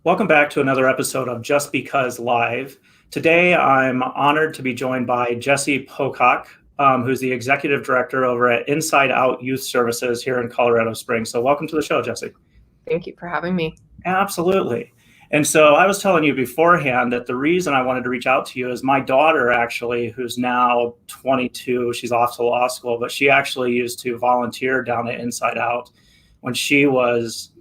Welcome back to another episode of Just Because Live. Today, I'm honored to be joined by Jessie Pocock, who's the Executive Director over at Inside Out Youth Services here in Colorado Springs. So welcome to the show, Jessie. Thank you for having me. Absolutely. And so I was telling you beforehand that the reason I wanted to reach out to you is my daughter, actually, who's now 22, she's off to law school, but she actually used to volunteer down at Inside Out when she was,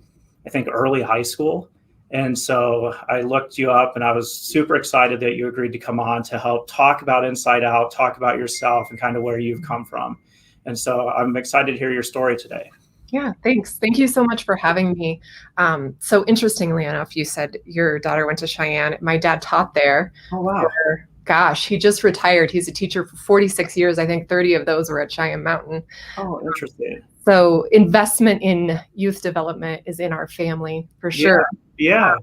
I think, early high school. And so I looked you up and I was super excited that you agreed to come on to help talk about Inside Out, talk about yourself and kind of where you've come from. And so I'm excited to hear your story today. Yeah, thanks. Thank you so much for having me. So interestingly enough, you said your daughter went to Cheyenne. My dad taught there. Oh, wow. Gosh, he just retired. He's a teacher for 46 years. I think 30 of those were at Cheyenne Mountain. Oh, interesting. So investment in youth development is in our family for sure. Yeah.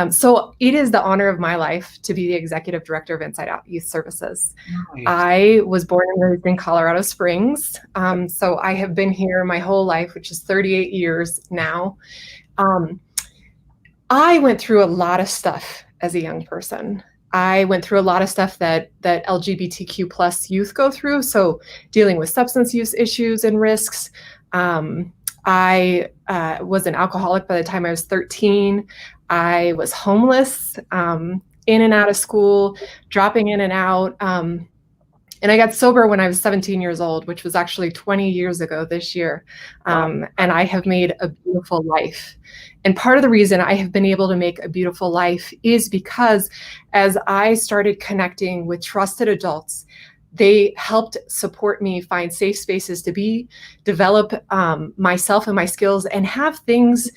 So it is the honor of my life to be the Executive Director of Inside Out Youth Services. Nice. I was born and raised in Colorado Springs. So I have been here my whole life, which is 38 years now. I went through a lot of stuff as a young person. I went through a lot of stuff that LGBTQ plus youth go through. So dealing with substance use issues and risks. I was an alcoholic by the time I was 13. I was homeless, in and out of school, dropping in and out. And I got sober when I was 17 years old, which was actually 20 years ago this year. And I have made a beautiful life. And part of the reason I have been able to make a beautiful life is because as I started connecting with trusted adults, they helped support me find safe spaces to develop myself and my skills and have things,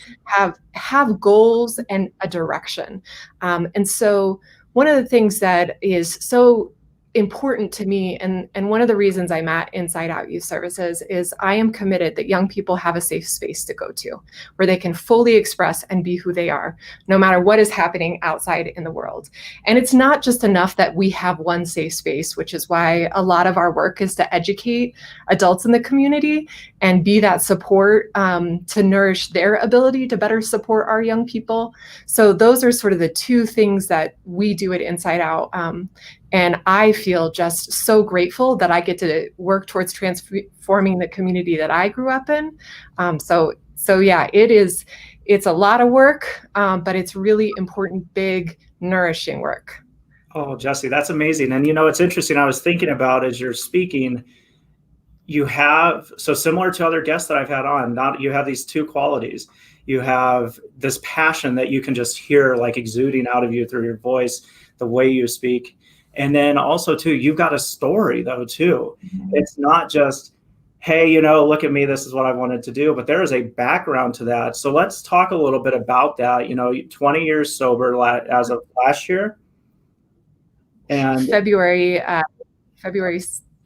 have goals and a direction. And so one of the things that is so important to me, and one of the reasons I'm at Inside Out Youth Services is I am committed that young people have a safe space to go to where they can fully express and be who they are, no matter what is happening outside in the world. And it's not just enough that we have one safe space, which is why a lot of our work is to educate adults in the community and be that support to nourish their ability to better support our young people. So those are sort of the two things that we do at Inside Out. And I feel just so grateful that I get to work towards transforming the community that I grew up in. So yeah, it's a lot of work, but it's really important, big, nourishing work. Oh, Jessie, that's amazing. And it's interesting. I was thinking about as you're speaking, you have, so similar to other guests that I've had on, you have these two qualities. You have this passion that you can just hear like exuding out of you through your voice, the way you speak. And then also too, you've got a story though too. Mm-hmm. It's not just, hey, look at me, this is what I wanted to do, but there is a background to that. So let's talk a little bit about that. 20 years sober as of last year. And February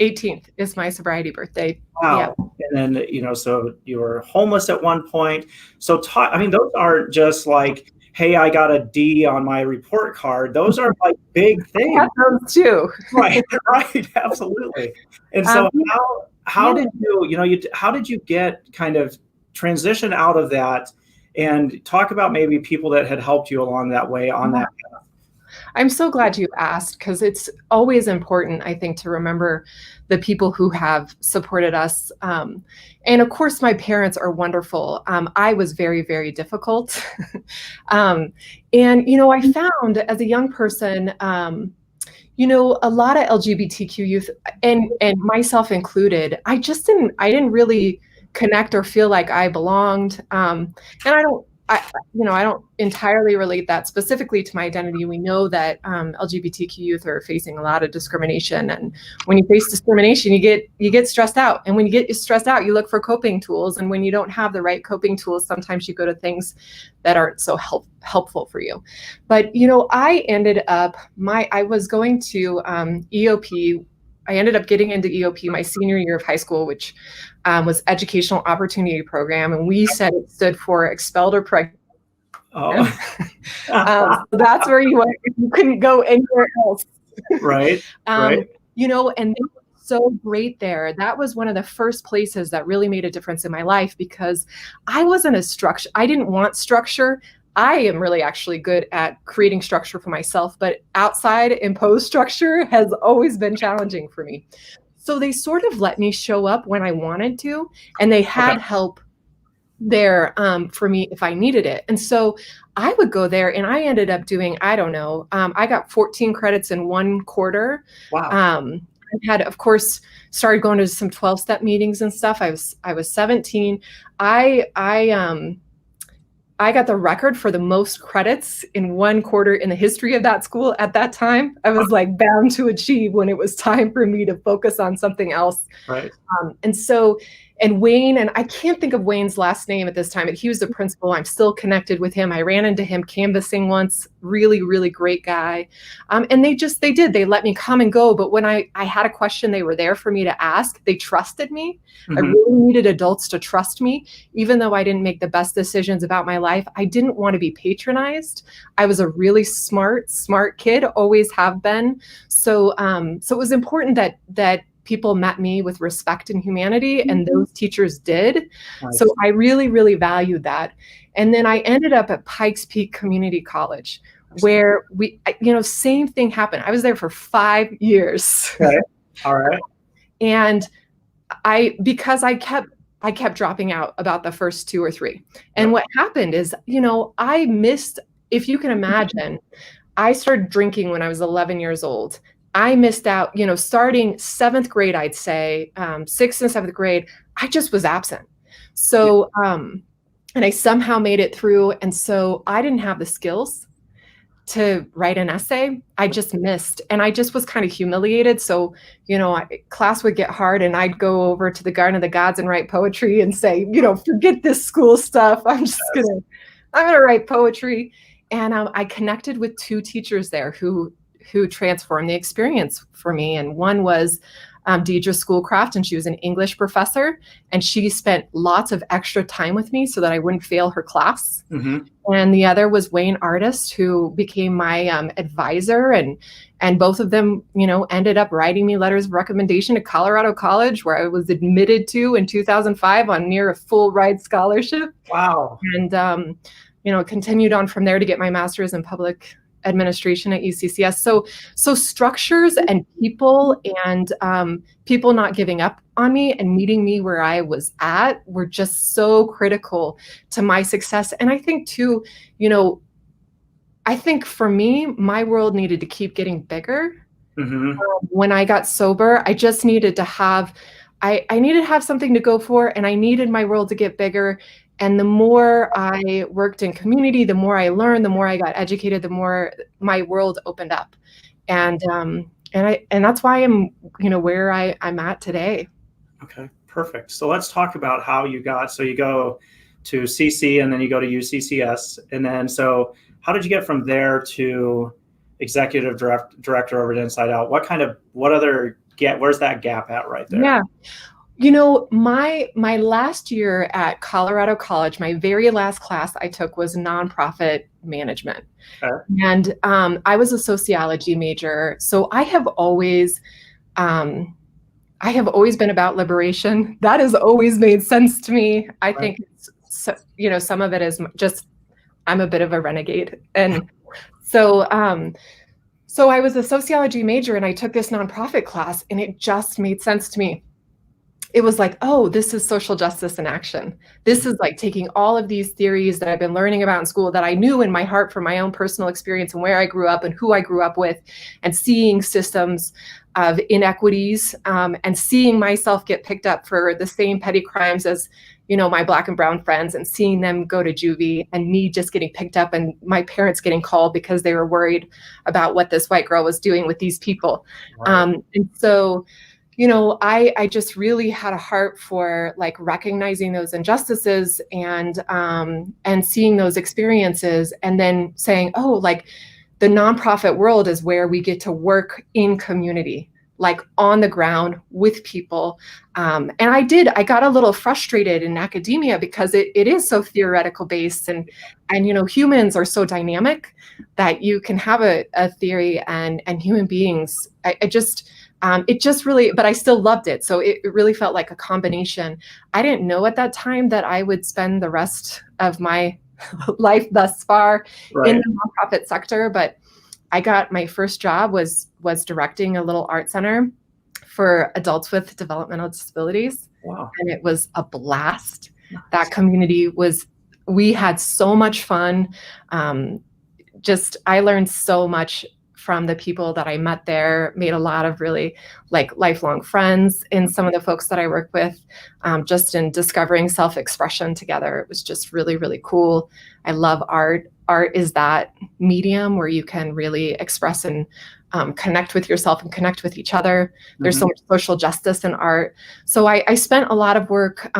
18th is my sobriety birthday. Wow. Yeah. And then, so you were homeless at one point. So those aren't just like, hey, I got a D on my report card. Those are like big things. I have those too. Right, absolutely. And so how did you get kind of transition out of that and talk about maybe people that had helped you along that way on that path? I'm so glad you asked because it's always important, I think, to remember the people who have supported us. And of course, my parents are wonderful. I was very, very difficult. And, I found as a young person, a lot of LGBTQ youth and myself included, I didn't really connect or feel like I belonged. And I don't entirely relate that specifically to my identity. We know that LGBTQ youth are facing a lot of discrimination, and when you face discrimination, you get stressed out. And when you get stressed out, you look for coping tools. And when you don't have the right coping tools, sometimes you go to things that aren't so helpful for you. But I ended up I was going to EOP. I ended up getting into EOP my senior year of high school, which was Educational Opportunity Program. And we said it stood for expelled or pregnant. Oh. So that's where you went. You couldn't go anywhere else. Right. And they were so great there. That was one of the first places that really made a difference in my life because I wasn't I didn't want structure. I am really actually good at creating structure for myself, but outside imposed structure has always been challenging for me. So they sort of let me show up when I wanted to, and they had help there for me if I needed it. And so I would go there, and I ended up doing, I don't know, I got 14 credits in one quarter. Wow. I had, of course, started going to some 12-step meetings and stuff. I was 17. I got the record for the most credits in one quarter in the history of that school at that time. I was like bound to achieve when it was time for me to focus on something else. Right. And Wayne, and I can't think of Wayne's last name at this time, but he was the principal. I'm still connected with him. I ran into him canvassing once. Really, really great guy. And they let me come and go. But when I had a question, they were there for me to ask. They trusted me. I really needed adults to trust me. Even though I didn't make the best decisions about my life, I didn't want to be patronized. I was a really smart kid, always have been. So it was important that people met me with respect and humanity, and those teachers did. Nice. So I really, really valued that. And then I ended up at Pikes Peak Community College, where same thing happened. I was there for 5 years. Okay. All right. And because I kept dropping out about the first 2 or 3. And what happened is, I missed, if you can imagine, I started drinking when I was 11 years old. I missed out, starting 7th grade, I'd say, 6th and 7th grade, I just was absent. So, and I somehow made it through. And so I didn't have the skills to write an essay. I just missed, and I just was kind of humiliated. So, class would get hard, and I'd go over to the Garden of the Gods and write poetry and say, forget this school stuff. I'm gonna write poetry. And I connected with 2 teachers there who transformed the experience for me. And one was Deidre Schoolcraft, and she was an English professor, and she spent lots of extra time with me so that I wouldn't fail her class. And the other was Wayne Artist, who became my advisor, and both of them, ended up writing me letters of recommendation to Colorado College, where I was admitted to in 2005 on near a full ride scholarship. Wow. And continued on from there to get my master's in public administration at UCCS. So structures and people, and people not giving up on me and meeting me where I was at were just so critical to my success. And I think too, I think for me, my world needed to keep getting bigger. When I got sober, I just needed to have, I needed to have something to go for, and I needed my world to get bigger. And the more I worked in community, the more I learned, the more I got educated, the more my world opened up. And that's why I'm, where I'm at today. Okay, perfect. So let's talk about how you go to CC, and then you go to UCCS. And then, so how did you get from there to executive director over at Inside Out? Where's that gap at right there? Yeah. My last year at Colorado College, my very last class I took was nonprofit management. Okay. And I was a sociology major. So I have always been about liberation. That has always made sense to me. I think, some of it is just, I'm a bit of a renegade. And so I was a sociology major, and I took this nonprofit class, and it just made sense to me. It was like, oh, this is social justice in action. This is like taking all of these theories that I've been learning about in school, that I knew in my heart from my own personal experience and where I grew up and who I grew up with, and seeing systems of inequities, and seeing myself get picked up for the same petty crimes as, my Black and brown friends, and seeing them go to juvie, and me just getting picked up, and my parents getting called because they were worried about what this white girl was doing with these people. Right. And so, I just really had a heart for like recognizing those injustices and seeing those experiences, and then saying, oh, like the nonprofit world is where we get to work in community, like on the ground with people. And I got a little frustrated in academia because it is so theoretical based, and humans are so dynamic that you can have a theory and human beings. It just really, but I still loved it. So it really felt like a combination. I didn't know at that time that I would spend the rest of my life thus far in Right. the nonprofit sector, but I got my first job was directing a little art center for adults with developmental disabilities, Wow. and it was a blast. Nice. That community we had so much fun. I learned so much from the people that I met there, made a lot of really like lifelong friends in some of the folks that I work with, just in discovering self-expression together. It was just really, really cool. I love art. Art is that medium where you can really express and connect with yourself and connect with each other. There's so much social justice in art. So I spent a lot of work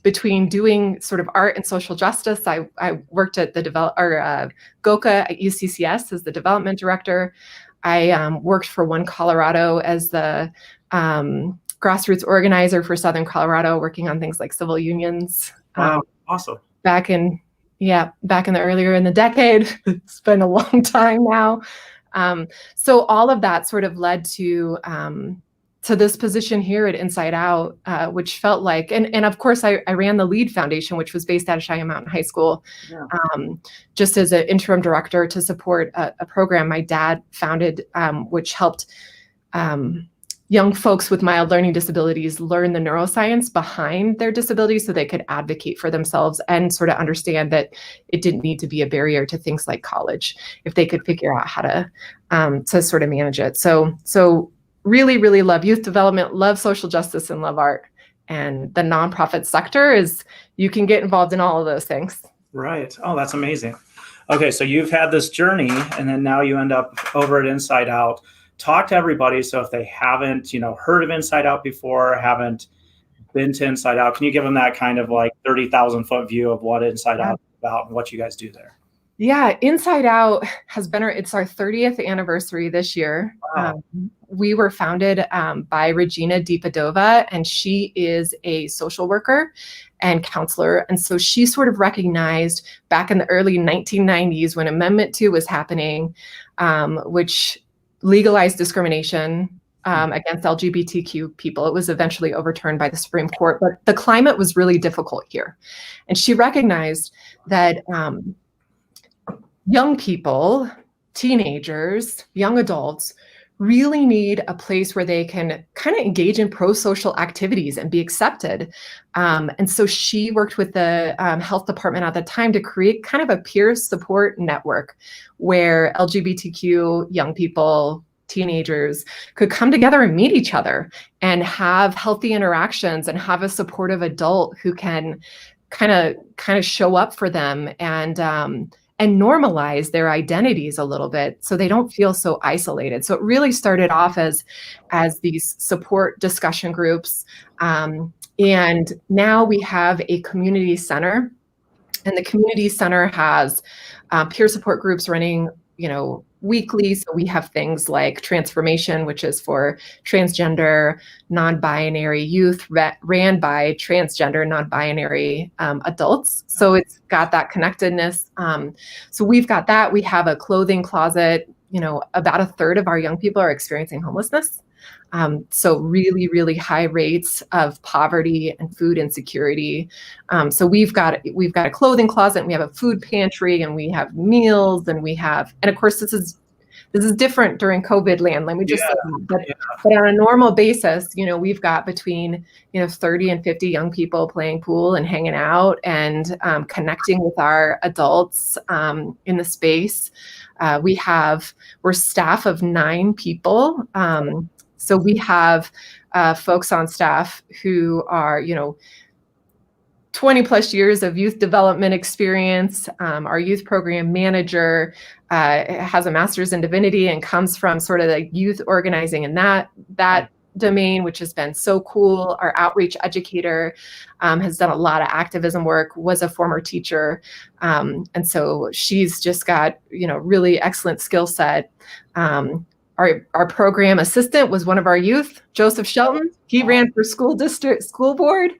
between doing sort of art and social justice. I worked at the GOCA at UCCS as the development director. I worked for One Colorado as the grassroots organizer for Southern Colorado, working on things like civil unions. Wow. Awesome. Back in the earlier in the decade. It's been a long time now. So all of that sort of led to this position here at Inside Out, which felt like, and of course I ran the LEAD Foundation, which was based out of Cheyenne Mountain High School, Yeah. just as an interim director to support a program my dad founded, which helped young folks with mild learning disabilities learn the neuroscience behind their disabilities so they could advocate for themselves and sort of understand that it didn't need to be a barrier to things like college if they could figure out how to sort of manage it. So really, really love youth development, love social justice, and love art. And the nonprofit sector you can get involved in all of those things. Right. Oh, that's amazing. Okay, so you've had this journey, and then now you end up over at Inside Out. Talk to everybody. So if they haven't, heard of Inside Out before, haven't been to Inside Out, can you give them that kind of like 30,000 foot view of what Inside Out is about and what you guys do there? Yeah, Inside Out it's our 30th anniversary this year. Wow. We were founded by Regina Dipadova, and she is a social worker and counselor. And so she sort of recognized back in the early 1990s when Amendment 2 was happening, which legalized discrimination against LGBTQ people. It was eventually overturned by the Supreme Court, but the climate was really difficult here. And she recognized that young people, teenagers, young adults really need a place where they can kind of engage in pro-social activities and be accepted. And so she worked with the health department at the time to create kind of a peer support network where LGBTQ young people, teenagers could come together and meet each other and have healthy interactions and have a supportive adult who can kind of show up for them and normalize their identities a little bit so they don't feel so isolated. So it really started off as these support discussion groups. And now we have a community center, and the community center has peer support groups running, weekly. So we have things like Transformation, which is for transgender, non-binary youth, ran by transgender, non-binary adults. So it's got that connectedness. So we've got that. We have a clothing closet. About a third of our young people are experiencing homelessness. So really, really high rates of poverty and food insecurity. So we've got a clothing closet, and we have a food pantry, and we have meals, and of course this is different during COVID land. Let me just say that. But on a normal basis, we've got between 30 and 50 young people playing pool and hanging out and connecting with our adults in the space. We're staff of 9 people. So we have folks on staff who are, 20 plus years of youth development experience. Our youth program manager has a master's in divinity and comes from sort of the youth organizing in that domain, which has been so cool. Our outreach educator has done a lot of activism work, was a former teacher. And so she's just got, really excellent skill set. Our program assistant was one of our youth, Joseph Shelton. He ran for school board.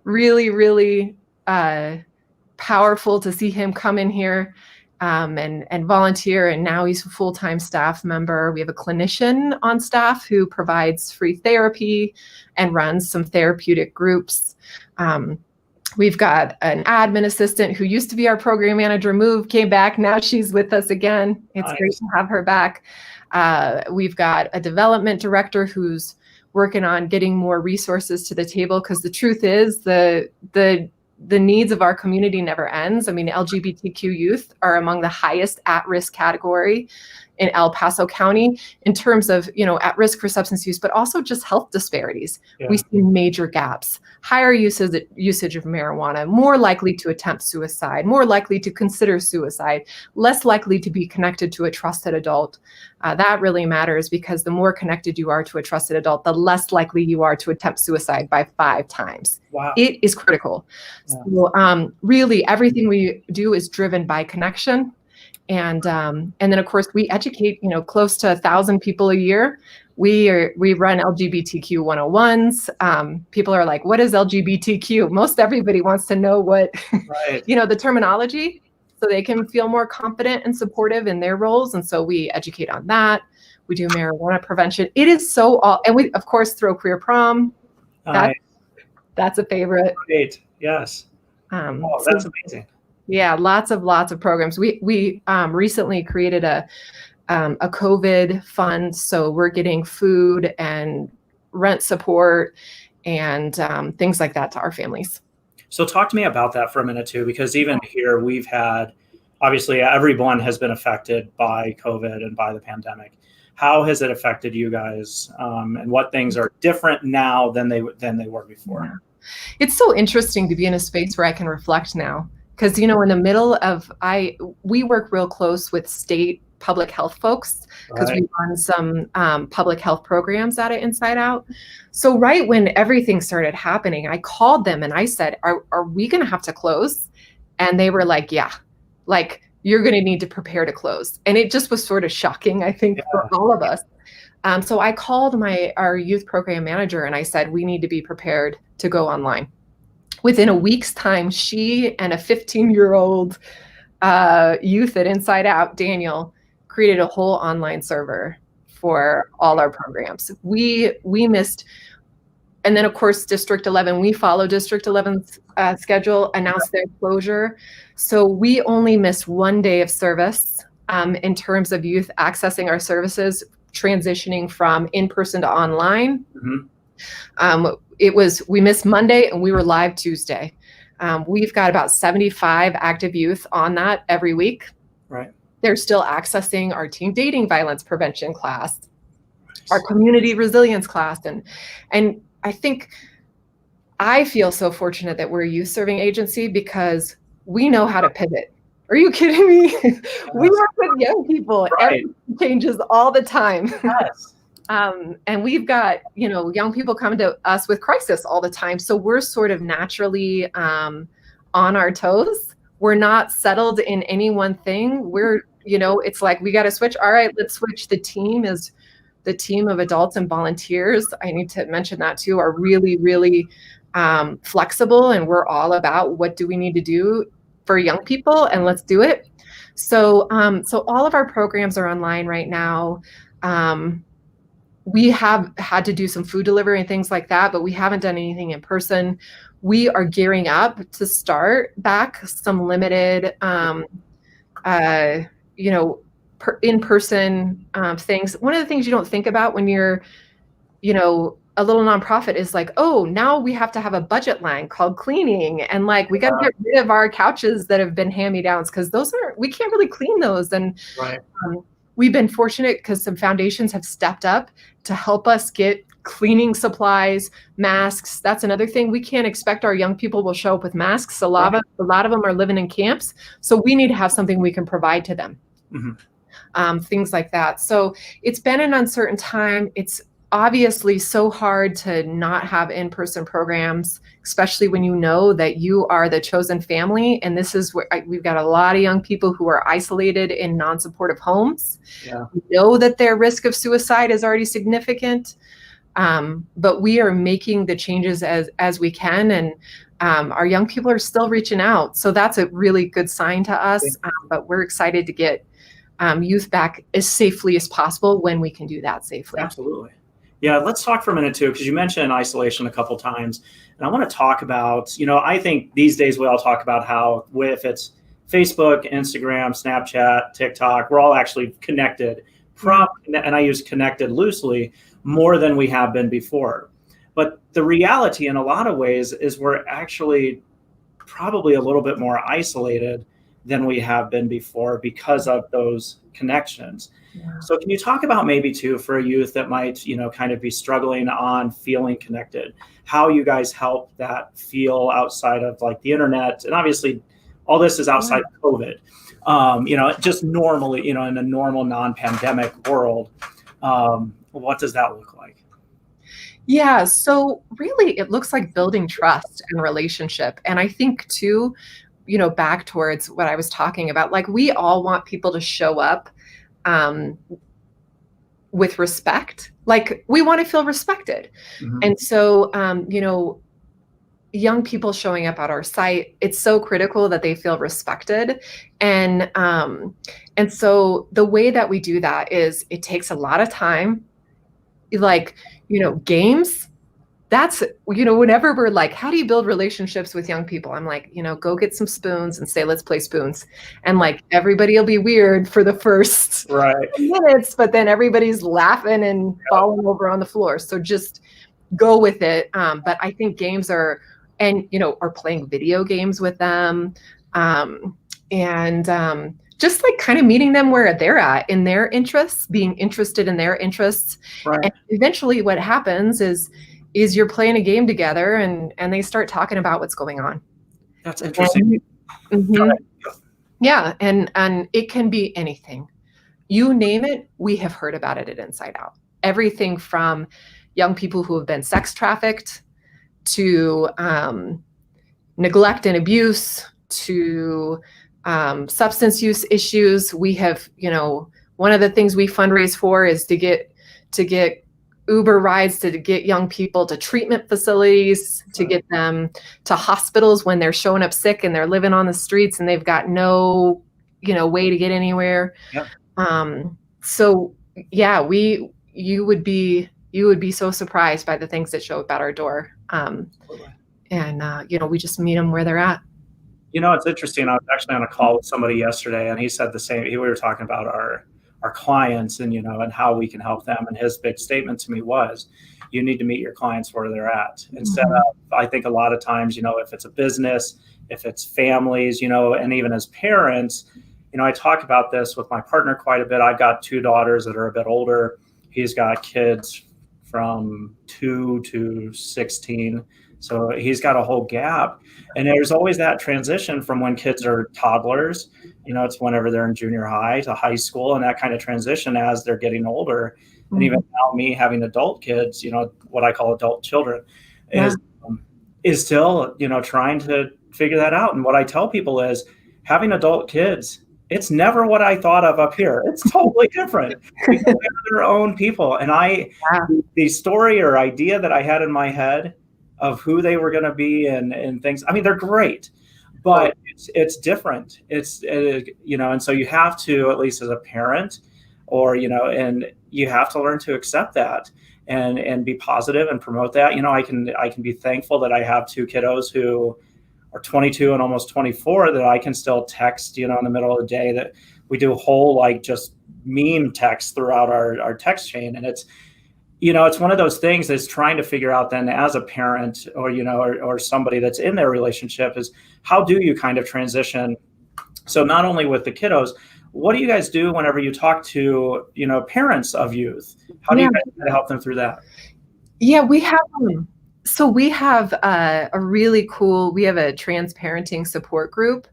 Really, really powerful to see him come in here and volunteer. And now he's a full-time staff member. We have a clinician on staff who provides free therapy and runs some therapeutic groups. We've got an admin assistant who used to be our program manager, came back. Now she's with us again. It's Nice. great to have her back. We've got a development director who's working on getting more resources to the table, because the truth is the needs of our community never ends. I mean, LGBTQ youth are among the highest at-risk category in El Paso County in terms of, at risk for substance use, but also just health disparities. Yeah. We see major gaps, higher usage of marijuana, more likely to attempt suicide, more likely to consider suicide, less likely to be connected to a trusted adult. That really matters, because the more connected you are to a trusted adult, the less likely you are to attempt suicide by 5 times. Wow. It is critical. Yeah. So really everything we do is driven by connection. And then of course we educate, close to 1,000 people a year. We run LGBTQ 101s. People are like, what is LGBTQ? Most everybody wants to know what, right. The terminology, so they can feel more confident and supportive in their roles. And so we educate on that. We do marijuana prevention. It is so and we of course throw queer prom. That's a favorite. Great. Yes. That's amazing. Yeah, lots of programs. We recently created a COVID fund, so we're getting food and rent support and things like that to our families. So talk to me about that for a minute too, because even here we've had, obviously everyone has been affected by COVID and by the pandemic. How has it affected you guys, and what things are different now than they were before? Yeah. It's so interesting to be in a space where I can reflect now. Because, in the middle of, we work real close with state public health folks, because we run some public health programs out of Inside Out. So right when everything started happening, I called them and I said, are we going to have to close? And they were like, yeah, like you're going to need to prepare to close. And it just was sort of shocking, I think, for all of us. So I called our youth program manager and I said, we need to be prepared to go online. Within a week's time, she and a 15-year-old youth at Inside Out, Daniel, created a whole online server for all our programs. We missed, and then of course District 11, we follow District 11's schedule, announced their closure. So we only missed 1 day of service in terms of youth accessing our services, transitioning from in-person to online. Mm-hmm. We missed Monday and we were live Tuesday. We've got about 75 active youth on that every week. Right. They're still accessing our teen dating violence prevention class, our community resilience class. And I feel so fortunate that we're a youth serving agency, because we know how to pivot. Are you kidding me? Yes. We work with young people. Right. Everything changes all the time. Yes. And we've got, young people coming to us with crisis all the time. So we're sort of naturally on our toes. We're not settled in any one thing. It's like, we got to switch. All right, let's switch. The team is the team of adults and volunteers. I need to mention that too, are really, really flexible. And we're all about what do we need to do for young people, and let's do it. So all of our programs are online right now. We have had to do some food delivery and things like that, but we haven't done anything in person. We are gearing up to start back some limited, in-person things. One of the things you don't think about when you're, a little nonprofit is like, oh, now we have to have a budget line called cleaning. And like, we got to get rid of our couches that have been hand-me-downs, because we can't really clean those. And right. We've been fortunate because some foundations have stepped up to help us get cleaning supplies, masks. That's another thing. We can't expect our young people will show up with masks. A lot of them are living in camps. So we need to have something we can provide to them. Mm-hmm. Things like that. So it's been an uncertain time. It's obviously so hard to not have in-person programs, especially when you know that you are the chosen family. And this is where we've got a lot of young people who are isolated in non-supportive homes. Yeah. We know that their risk of suicide is already significant, but we are making the changes as we can. And our young people are still reaching out. So that's a really good sign to us, but we're excited to get youth back as safely as possible when we can do that safely. Absolutely. Yeah, let's talk for a minute too, because you mentioned isolation a couple times, and I want to talk about, I think these days we all talk about how if it's Facebook, Instagram, Snapchat, TikTok, we're all actually connected, and I use connected loosely, more than we have been before. But the reality in a lot of ways is we're actually probably a little bit more isolated than we have been before because of those connections. Yeah. So can you talk about maybe too, for a youth that might, kind of be struggling on feeling connected, how you guys help that feel outside of like the internet? And obviously all this is outside of COVID, just normally, in a normal non-pandemic world. What does that look like? Yeah, so really it looks like building trust and relationship. And I think too, back towards what I was talking about, like we all want people to show up with respect. Like we want to feel respected. Mm-hmm. And so, young people showing up at our site, it's so critical that they feel respected. And so the way that we do that is it takes a lot of time. Like, games, that's, whenever we're like, how do you build relationships with young people? I'm like, go get some spoons and say, let's play spoons. And like, everybody will be weird for the first minutes, but then everybody's laughing and falling over on the floor. So just go with it. But I think games are playing video games with them. Just like kind of meeting them where they're at in their interests, being interested in their interests. Right. And eventually what happens is you're playing a game together and they start talking about what's going on. That's interesting. Yeah. And it can be anything. You name it, we have heard about it at Inside Out. Everything from young people who have been sex trafficked to neglect and abuse to substance use issues. We have, one of the things we fundraise for is to get Uber rides to get young people to treatment facilities, to get them to hospitals when they're showing up sick and they're living on the streets and they've got no, way to get anywhere. Yep. So yeah, you would be so surprised by the things that show up at our door. We just meet them where they're at. It's interesting. I was actually on a call with somebody yesterday, and he said the same. We were talking about our clients and, and how we can help them. And his big statement to me was, you need to meet your clients where they're at. Instead of, I think a lot of times, if it's a business, if it's families, and even as parents, I talk about this with my partner quite a bit. I've got 2 daughters that are a bit older. He's got kids from 2 to 16. So he's got a whole gap. And there's always that transition from when kids are toddlers, it's whenever they're in junior high to high school, and that kind of transition as they're getting older. And even now, me having adult kids, what I call adult children, is still, trying to figure that out. And what I tell people is having adult kids, it's never what I thought of up here. It's totally different. Because they're their own people. And the story or idea that I had in my head of who they were going to be and things. I mean, they're great, but it's different. And so you have to, at least as a parent or, and you have to learn to accept that and be positive and promote that. I can be thankful that I have 2 kiddos who are 22 and almost 24 that I can still text, in the middle of the day, that we do whole, just meme texts throughout our text chain. And it's one of those things that's trying to figure out then as a parent or, or somebody that's in their relationship is how do you kind of transition? So not only with the kiddos, what do you guys do whenever you talk to, parents of youth? How do you guys help them through that? Yeah, we have we have we have a trans parenting support group,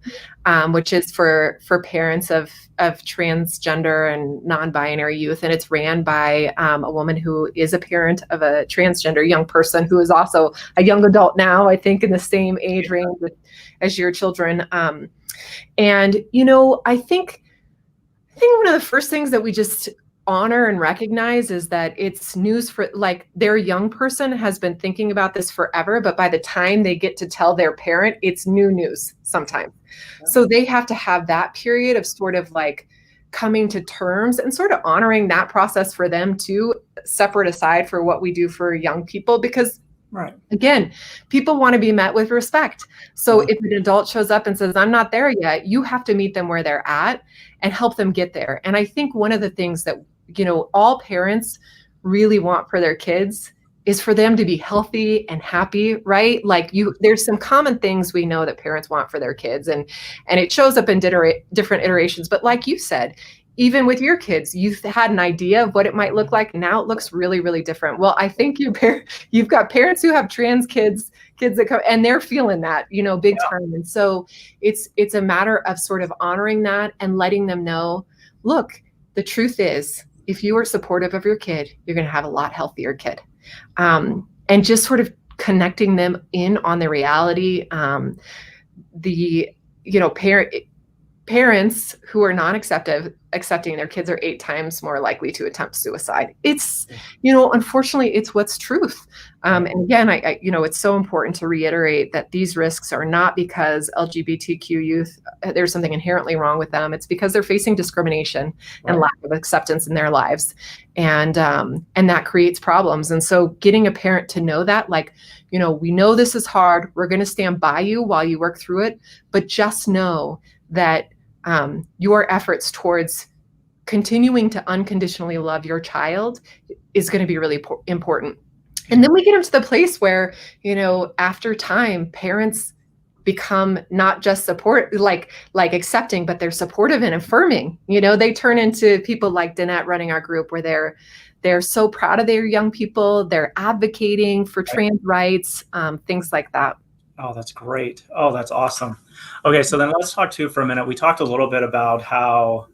which is for parents of transgender and non-binary youth. And it's ran by a woman who is a parent of a transgender young person who is also a young adult now, I think in the same age range as your children. I think one of the first things that we just honor and recognize is that it's news for, like, their young person has been thinking about this forever, but by the time they get to tell their parent, it's new news sometimes. So they have to have that period of sort of like coming to terms and sort of honoring that process for them too, separate aside for what we do for young people, because Right. again, people want to be met with respect. So if an adult shows up and says, I'm not there yet, you have to meet them where they're at and help them get there. And I think one of the things that, all parents really want for their kids is for them to be healthy and happy, right? Like there's some common things we know that parents want for their kids, and it shows up in different iterations. But like you said, even with your kids, you've had an idea of what it might look like. Now it looks really, really different. Well, I think you've got parents who have trans kids that come, and they're feeling that, big time. And so it's a matter of sort of honoring that and letting them know, look, the truth is, if you are supportive of your kid, you're going to have a lot healthier kid. And just sort of connecting them in on the reality. Parents who are accepting their kids are 8 times more likely to attempt suicide. It's, unfortunately, it's what's truth. And again, it's so important to reiterate that these risks are not because LGBTQ youth, there's something inherently wrong with them. It's because they're facing discrimination and lack of acceptance in their lives. And that creates problems. And so getting a parent to know that, like, we know this is hard. We're going to stand by you while you work through it, but just know that your efforts towards continuing to unconditionally love your child is going to be really important. And then we get into the place where, after time, parents become not just like accepting, but they're supportive and affirming. They turn into people like Danette running our group, where they're so proud of their young people. They're advocating for trans rights, things like that. Oh, that's great. Oh, that's awesome. Okay, so then let's talk for a minute. We talked a little bit about how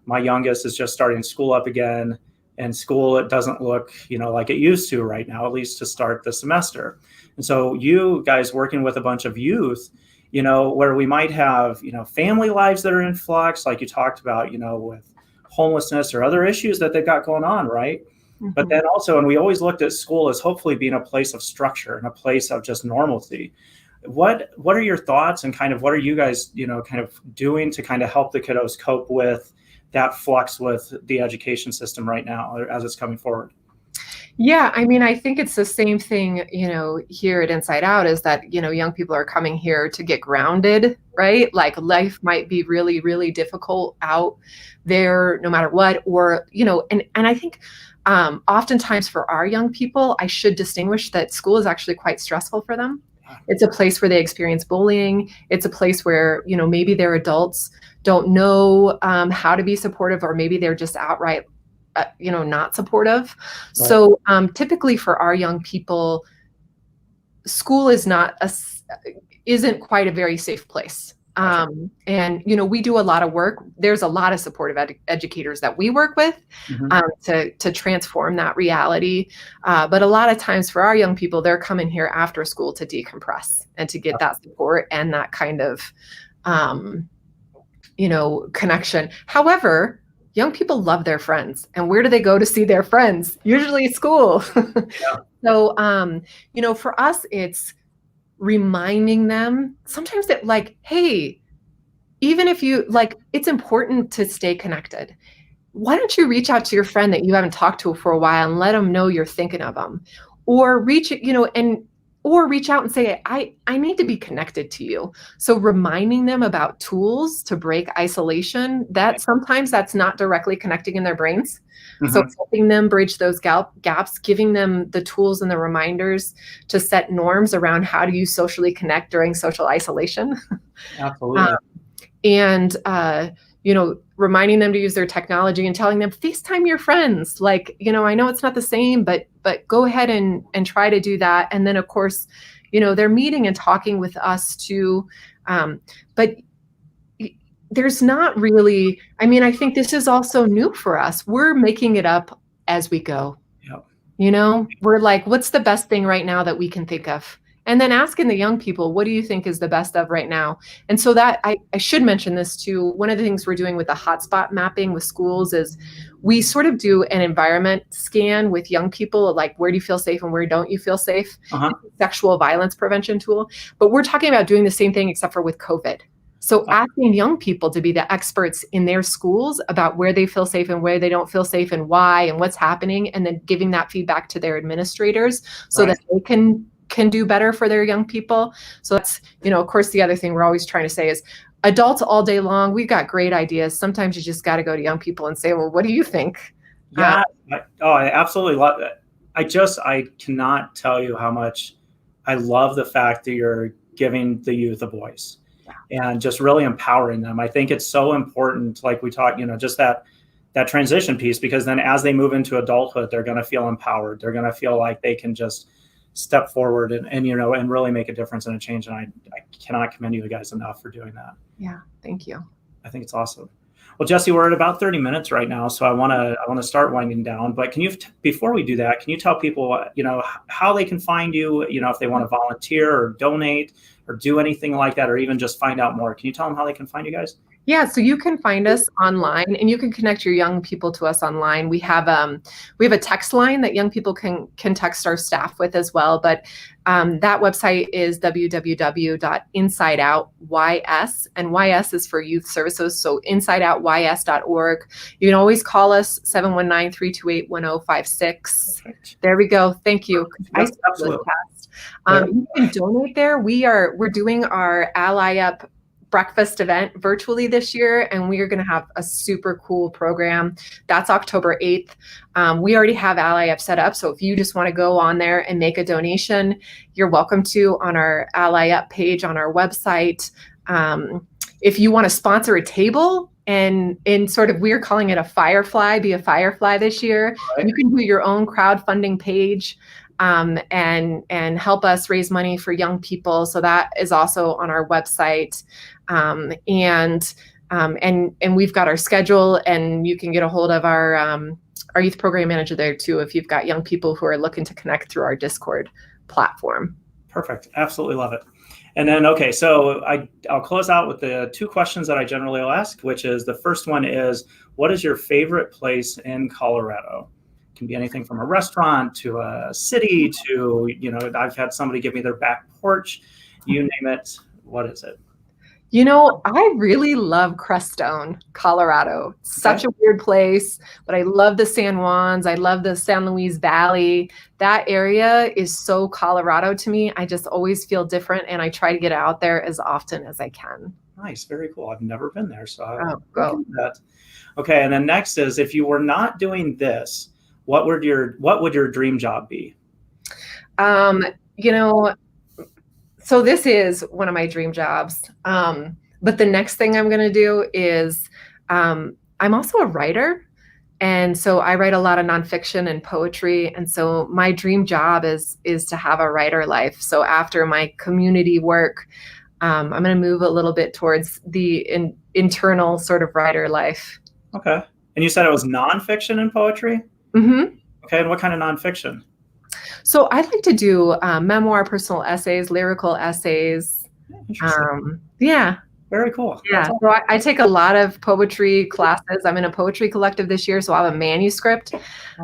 my youngest is just starting school up again, and school, it doesn't look, like it used to right now, at least to start the semester. And so you guys working with a bunch of youth, where we might have, family lives that are in flux, like you talked about, with homelessness or other issues that they've got going on, right? Mm-hmm. But then also, and we always looked at school as hopefully being a place of structure and a place of just normalcy. What are your thoughts, and kind of what are you guys, kind of doing to kind of help the kiddos cope with that flux with the education system right now as it's coming forward? Yeah, I mean, I think it's the same thing, here at Inside Out, is that, young people are coming here to get grounded, right? Like life might be really, really difficult out there no matter what, or, and I think oftentimes for our young people, I should distinguish that school is actually quite stressful for them. It's a place where they experience bullying. It's a place where, maybe their adults don't know how to be supportive, or maybe they're just outright, not supportive. Right. So typically for our young people, school isn't quite a very safe place. And, we do a lot of work. There's a lot of supportive educators that we work with to transform that reality. But a lot of times for our young people, they're coming here after school to decompress and to get that support and that kind of, connection. However, young people love their friends. And where do they go to see their friends? Usually school. Yeah. So, for us, it's reminding them sometimes that, like, hey, even if you it's important to stay connected. Why don't you reach out to your friend that you haven't talked to for a while and let them know you're thinking of them, or reach out and say, I need to be connected to you. So reminding them about tools to break isolation, that sometimes that's not directly connecting in their brains. Mm-hmm. So helping them bridge those gaps, giving them the tools and the reminders to set norms around how do you socially connect during social isolation. Absolutely. Reminding them to use their technology and telling them, FaceTime your friends. I know it's not the same, but go ahead and try to do that. And then of course, they're meeting and talking with us too. But there's not really, I think this is also new for us. We're making it up as we go. Yep. We're like, what's the best thing right now that we can think of? And then asking the young people, what do you think is the best of right now? And so that I should mention this too. One of the things we're doing with the hotspot mapping with schools is we sort of do an environment scan with young people, like where do you feel safe and where don't you feel safe? Sexual violence prevention tool. But we're talking about doing the same thing except for with COVID. So asking young people to be the experts in their schools about where they feel safe and where they don't feel safe and why and what's happening, and then giving that feedback to their administrators so that they can do better for their young people. So that's, of course, the other thing we're always trying to say is adults all day long, we've got great ideas. Sometimes you just got to go to young people and say, well, what do you think? Yeah. I absolutely love it. I cannot tell you how much I love the fact that you're giving the youth a voice and just really empowering them. I think it's so important, like we talked, just that transition piece, because then as they move into adulthood, they're going to feel empowered. They're going to feel like they can just step forward and really make a difference and a change. And I cannot commend you guys enough for doing that. Yeah. Thank you. I think it's awesome. Well, Jessie, we're at about 30 minutes right now, so I want to start winding down. But before we do that, can you tell people, how they can find you, if they want to volunteer or donate or do anything like that, or even just find out more? Can you tell them how they can find you guys? Yeah, so you can find us online, and you can connect your young people to us online. We have a text line that young people can text our staff with as well. But that website is www.insideoutys, and YS is for youth services. So insideoutys.org. You can always call us 719-328-1056. There we go. Thank you. Absolutely. You can donate there. We're doing our Ally Up breakfast event virtually this year, and we are going to have a super cool program. That's October 8th. We already have Ally Up set up, so if you just want to go on there and make a donation, you're welcome to on our Ally Up page on our website. If you want to sponsor a table, and in sort of, we're calling it be a firefly this year. Right. You can do your own crowdfunding page and help us raise money for young people. So that is also on our website. And we've got our schedule, and you can get a hold of our youth program manager there too, if you've got young people who are looking to connect through our Discord platform. Perfect. Absolutely love it. And then, okay, so I'll close out with the two questions that I generally will ask, which is, the first one is, what is your favorite place in Colorado? It can be anything from a restaurant to a city to, I've had somebody give me their back porch, you name it. What is it? I really love Crestone, Colorado. Such a weird place, but I love the San Juans. I love the San Luis Valley. That area is so Colorado to me. I just always feel different, and I try to get out there as often as I can. Nice. Very cool. I've never been there, so I'll go. That. Okay, and then next is, if you were not doing this, what would your dream job be? So this is one of my dream jobs. But the next thing I'm going to do is, I'm also a writer. And so I write a lot of nonfiction and poetry. And so my dream job is to have a writer life. So after my community work, I'm going to move a little bit towards the internal sort of writer life. Okay. And you said it was nonfiction and poetry? Mm-hmm. Okay. And what kind of nonfiction? So I'd like to do memoir, personal essays, lyrical essays. Yeah. Very cool. Yeah. So I take a lot of poetry classes. I'm in a poetry collective this year, so I have a manuscript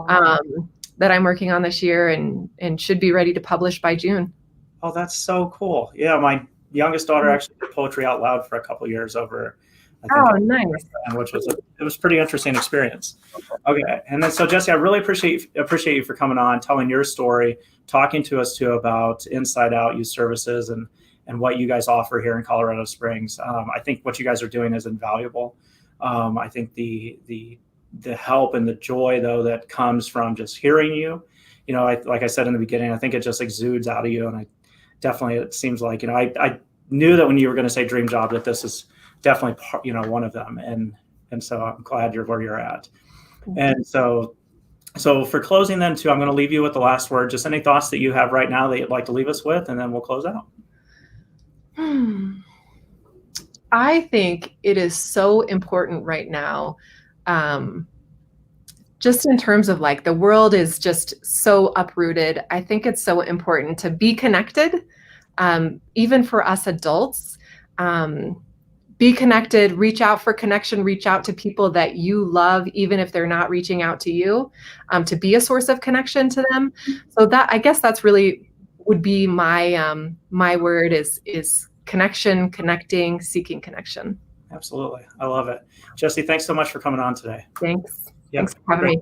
that I'm working on this year, and should be ready to publish by June. Oh, that's so cool. Yeah, my youngest daughter actually did poetry out loud for a couple of years over. Nice. Which was it was pretty interesting experience. Okay, and then so Jessie, I really appreciate you for coming on, telling your story, talking to us too about Inside Out Youth Services and what you guys offer here in Colorado Springs. I think what you guys are doing is invaluable. I think the help and the joy though that comes from just hearing you, like I said in the beginning, I think it just exudes out of you, and it seems like I knew that when you were going to say dream job that this is definitely one of them, and so I'm glad you're where you're at. And so for closing then too, I'm going to leave you with the last word. Just any thoughts that you have right now that you'd like to leave us with, and then we'll close out. I think it is so important right now, just in terms of like the world is just so uprooted. I think it's so important to be connected, even for us adults. Be connected, reach out for connection, reach out to people that you love, even if they're not reaching out to you, to be a source of connection to them. So that, I guess that's really would be my word is connection, connecting, seeking connection. Absolutely. I love it. Jessie, thanks so much for coming on today. Thanks. Yep. Thanks for having me.